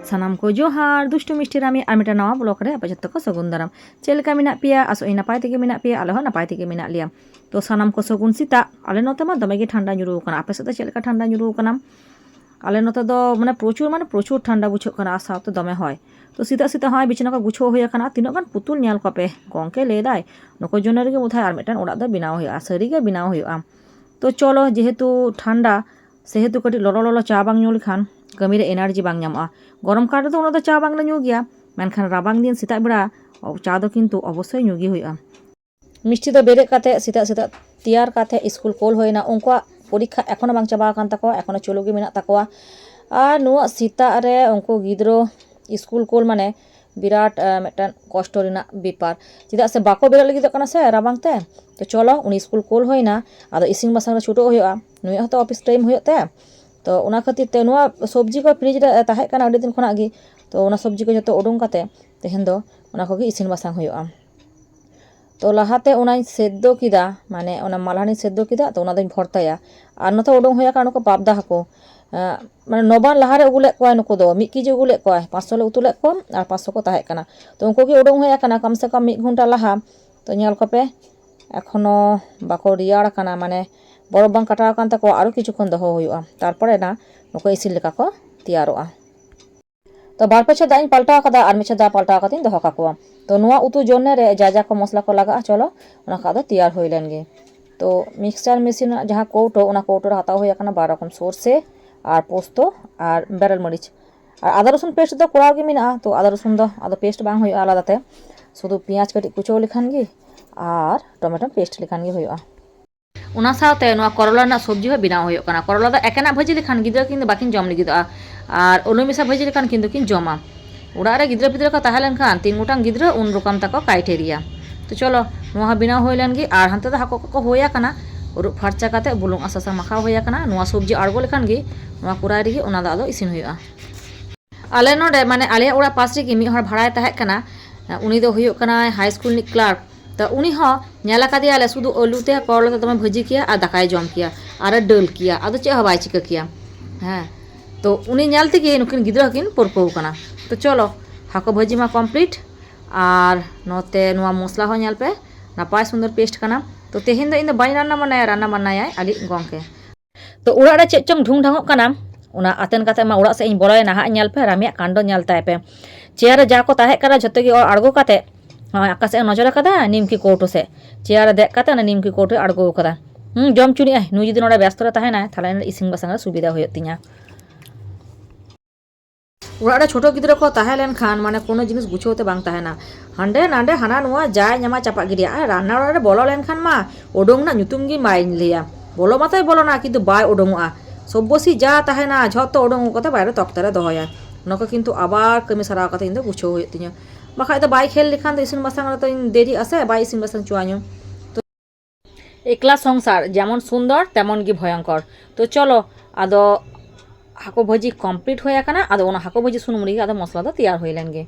सानाम को जोहार दुष्टु मिष्टि रामी और मिटा नवा ब्लॉग रे आपे जत्तो को सगुन दाराम चेलका मिना पिया आसो नापाय तेगे मिना पिया आले हो नापाय तेगे मिना लिया तो सानाम को सगुन सीता आले नोते मा दमे गे ठंडा nyuruw kana आपे सेद चेलका ठंडा nyuruw kana आले नोते दो माने प्रचुर ठंडा बुझो kana आ सावते दमे होय तो सीता सीता होय बिछना को गुछो होय kana तिनो गान पुतुल नेल कोपे गंके ले दाय नको जोने रे बोधाय आर मिटान ओड़ा दो बिनाव होय सारी गे बिनाव होय तो चलो जेहेतु ठंडा सेहेतु कटी ललो ललो चा बांग ᱧᱩ लेखान कमी रे एनार्जी बांग ᱧᱟᱢᱚᱜᱼᱟ गरम काल ᱨᱮᱫᱚ ᱚᱱᱟ ᱫᱚ ᱪᱟ ᱵᱟᱝᱞᱮ ᱧᱩ ᱜᱮᱭᱟ ᱢᱮᱱᱠᱷᱟᱱ ᱨᱟᱵᱟᱝ ᱫᱤᱱ ᱥᱮᱛᱟᱜ ᱵᱮᱲᱟ ᱪᱟ ᱫᱚ ᱠᱤᱱᱛᱩ ᱚᱵᱚᱥᱥᱳᱭ ᱧᱩ ᱜᱮ ᱦᱩᱭᱩᱜᱼᱟ मिष्टि दो बेरे काते सीता सीता तैयार काते स्कूल कोल होइना उनका परीक्षा एखोनो बांग चाबा कान ताकोआ एखोनो चलो गे मेना ताकोआ आर नुआ सीता रे उनको गिद्रो स्कूल कोल माने बिराट मेटन कष्ट रेना बेपार चेदा से बाको बेरा लगी कना से राबांग ते तो चलो उनी स्कूल कोल होइना आदो इसिंग बासांग छुटो होइआ नुई हतो ऑफिस टाइम होयते तो उना खातिर ते नुआ सब्जी को फ्रिज रे ताहे काना अडी दिन खना गी तो उना सब्जी को जतो उडुंग काते तेहेन दो उना को गे इसिन बासांग होइआ तो लहाते उनाई सेद्दो किदा माने उना मालहानी सेद्दो किदा तो उना दों भरताया आर नतो उडुंग होया कानो को पाबदा हको माने नोबान लहारे उगुले कोय नुको दो 1 केजी उगुले कोय 500 ले उतुले को आर 500 को ताहे काना तो उनको के उडुंग होया काना कम से कम 1 घंटा लहा तो नेल कोपे एखोनो बाको रियाड़ काना माने बरफ बांग काटा कान ताको आरो किछुखन दहो हुयुआ तारपरे ना नुको इसिन लेका को तैयारोआ तो बार पेछे दाई पाल्टा कदा आर मेछे दा पाल्टा कतिन दहो काकोआ तो नुआ उतु जोने रे जा को मसला को लगा चलो उना का दो तैयार होई लेनगे तो मिक्सचर मेसिन जहां कोटो उना कोटो रे हताव होया काना 12 रकम सोरसे और पोस्तो और बेरल मरीच और आदा रसुन पेस्ट दो कोड़ाव गे मेना तो आदा रसुन दो आदा पेस्ट बांग होय आलादाते शुधु पियाज कटी कुचो लेखान गे और टमेटो पेस्ट लेखान गे होयआ उना साथे नुआ करला ना सब्जी हो बिनाव होय काना करला दा एकेना भाजी लेखान गिद्रा किन बाकिन जम लगिदआ और ओलो मिसा भाजी लेखान किन किन जमा उड़ा रे गिद्रा पिद्रा का ताहेलन खान 3 गोटांग गिद्रा उन रकम तको काइटेरिया तो चलो नुआ बिनाव होय लेन गे और हानते दा हाको को होया काना उरु फारचा काते बुलुंग आसासा माखा होया काना नुआ सब्जी आड़गो लेखान गे नुआ कुराई रे उना दा दो इसिन होयआ आले नोडे माने आले ओड़ा पास रे गे मी हर भाड़ाय ताहे काना उनी दो होय काना हाई स्कूल नि क्लार्क तो उनी हो नेला कादियाले शुधु आलू ते करला ते तमे भाजी किया आ दाकाय जम किया आर डल किया आदो चे हवाई चिका किया हां तो उनी नेलते गे नुकिन गिद्रा किन परपौ काना तो चलो हाको भाजी मा कमप्लीट और नोते नुआ मसला हो नेल पे नापाय सुंदर पेस्ट काना तो तेहेन दो इन बाय रान्ना मनाया आली गंके तो उड़ा रे चे चंग ढुंग ढंगो काना उना आतेन काते मा उड़ा से इन बड़ाय नाहा नेल पे रामिया कांडो नेल ताय पे चेयर जा को ताहे करा जते गे आड़गो काते आकाशे नजर कदा निमकी कोटो से चेयर दे काते ना निमकी कोटो आड़गो कदा जम चुनी आय नुई जदि नोडे व्यस्त रे ताहे ना थाले इसिंग बासांग सुविधा होय तिया उड़ा रे छोटो गिद्रा को ताहे लेन खान माने कोनो जिनिस गुछोते बांग ताहे ना हांडे नांडे हाना नुआ जाय न्यामा चापा गिरिया आ रान्ना रे बोलो लेन खान मा ओडोंग ना ᱧᱩᱛᱩᱢ गी माइन लिया बोलो माते बोलो ना किंतु बाय ओडोंगआ सबबसी जा ताहे ना झतो ओडोंग कोते बायरे तक्तारे दहोया नको किंतु आबार कमी सारा कते इंदो गुछो होय तिया बाखाय तो बाय खेल लिखान तो इसिन बासांग तो देरी आसे बाय इसिन बासांग चुआño तो एकला संसार जेमन सुंदर तेमन गी भयंकर तो चलो आदो हाको भाजी कमप्लीट होया काना आदो ओना हाको भाजी सुनुम रे आदो मसला दो तैयार होय लेनगे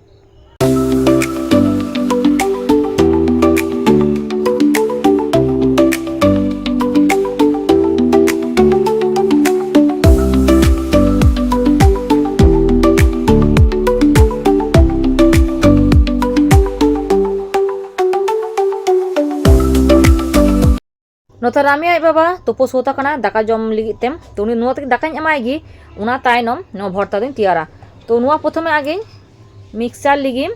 नोता रामिया बाबा तुपो सोता कना दाका जम लिगित तेम तो उनी नुआ तक दाकाኝ एमायगी उना तायनम नुआ भरता दिन तैयारा तो नुआ प्रथमे आगे मिक्सचार लिगिम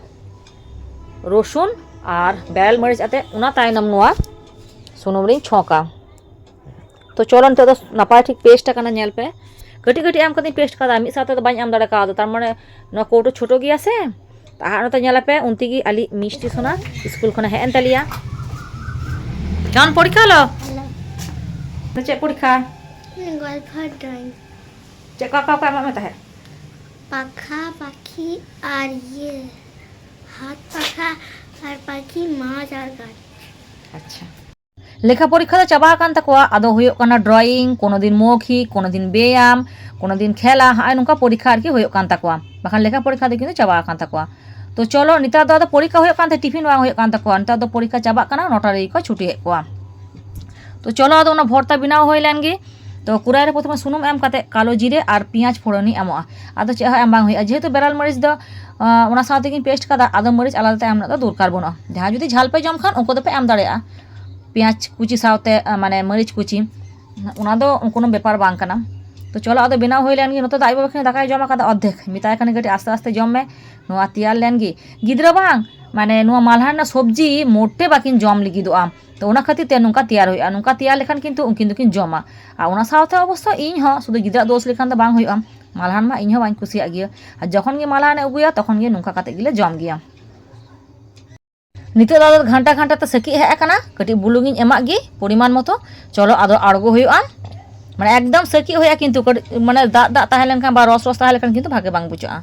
रसुन और बेरल मरीच आते उना तायनम नुआ सुनुम रे छोका तो चलन तो नापाय ठीक पेस्ट कना नेल पे कटी कटी आम कदी पेस्ट कदा मी साथे तो बाñ आम दाड़ा का तार माने नुआ कोटो छोटो गिया से ताहार तो नेला पे उनतिगी आली मिष्टि सोना स्कूल खना हेन तलिया जान परीक्षा लो चे परीक्षा गल्प ड्राइंग चे का में ताहे पाखा पाखी और ये हाथ पाखा और पाखी माछ और गाड़ी अच्छा लेखा परीक्षा तो चाबा कान तकोआ आदो होयो काना ड्राइंग कोनो दिन मौखिक कोनो दिन व्यायाम कोनो दिन खेला हाय नुका परीक्षा आरकी होयो कान तकोआ बाखान लेखा परीक्षा दो किन्तु चाबा कान तकोआ तो चलो निता दो परीक्षा होयो कान टिफिन बांग होयो कान तकोआ निता दो परीक्षा चाबा काना 9टा रे को छुटी हे कोआ तो चलो आदो ना भरता बिनाव होय लेनगे तो कुराई रे प्रथमे सुनुम एम काते कालो जिरे और पियाज फोड़नी एमोआ आदो चेह एम बांग हुई जेहेतु बेराल मरीच दो ओना साथे किन पेस्ट कादा आदो मरीच आलादा एम दो दरकार बनुआ जहाँ जुदी झाल पे जम खान उनको दो पे एम दाड़ेया पियाज कुची साथे माने मरीच कुची ओना दो कोनो बेपार बांग काना तो चलो आदो बेना हुई लेन गी नतो दा आइ बाबा खने दाकाय जमा कादा अर्धेक मिताय खाने गटी आस्ते आस्ते जम में नोआ तियार लेन गी गिद्रा बांग माने नोआ मालहार ना सब्जी मोटे बाकिन जम लिगिदोआ तो ओना खातिर ते नुका तैयार हुआ नुका तैयार लेखान किन्तु उनकिन दोकिन जमा आ ओना साथे अवश्य इन हो शुधु गिद्रा दोष लेखान दो बांग हुआ मालहान मा इन हो बांग कुसिया गिया आ जखन गे मालहान अगुया तखन गे नुका काते गिले जम गिया नितो दादा घंटा घंटा तो सेकी हे काना कटी बुलुंग इन एमा गी परिमाण मतो चलो आदो आड़गो हुआ माने एकदम सेकी हुआ किन्तु माने दाग दाग ताहे लेनखान बा रस रस ताहे लेखान किन्तु भागे बांग बुझा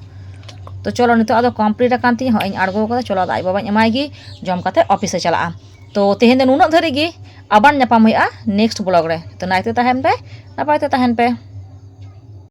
तो चलो नितो आदो कमप्लीट आकान ती इन आड़गो कदा चलो आदो आइ बाबाñ एमायगी जम काते ऑफिस ए चला तो तेहेन दो नुना धरी गी आबार नापाम हुआ नेक्स्ट ब्लॉग रे तो नाइते ताहेन पे नापायते ताहेन पे।